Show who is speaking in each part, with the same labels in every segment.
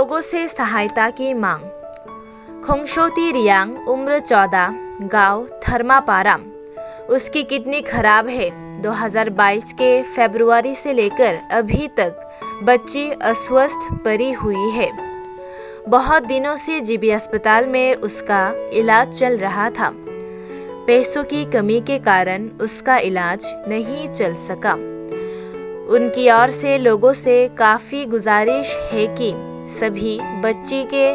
Speaker 1: लोगों से सहायता की मांग। खोंगशोती रियांग, उम्र 14, गांव थर्मापारा। उसकी किडनी खराब है। 2022 के फरवरी से लेकर अभी तक बच्ची अस्वस्थ पड़ी हुई है। बहुत दिनों से जीबी अस्पताल में उसका इलाज चल रहा था। पैसों की कमी के कारण उसका इलाज नहीं चल सका। उनकी ओर से लोगों से काफ़ी गुजारिश है कि सभी बच्ची के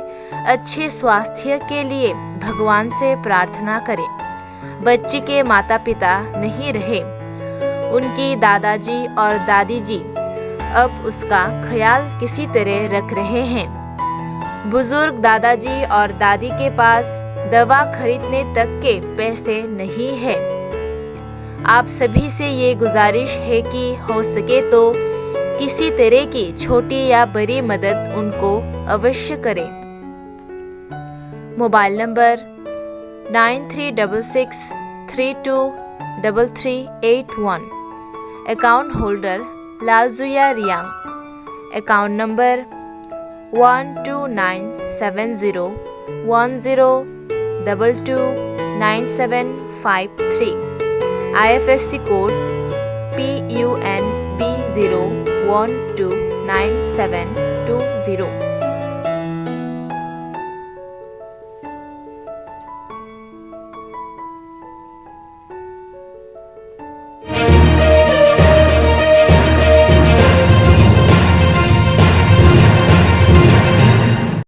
Speaker 1: अच्छे स्वास्थ्य के लिए भगवान से प्रार्थना करें। बच्ची के माता पिता नहीं रहे। उनकी दादाजी और दादी जी अब उसका ख्याल किसी तरह रख रहे हैं। बुजुर्ग दादाजी और दादी के पास दवा खरीदने तक के पैसे नहीं है। आप सभी से ये गुजारिश है कि हो सके तो किसी तरह की छोटी या बड़ी मदद उनको अवश्य करें। Mobile number 9366323381। Account holder Lalzuia Riang. Account number 1297010229753। IFSC code PUNB 0129720।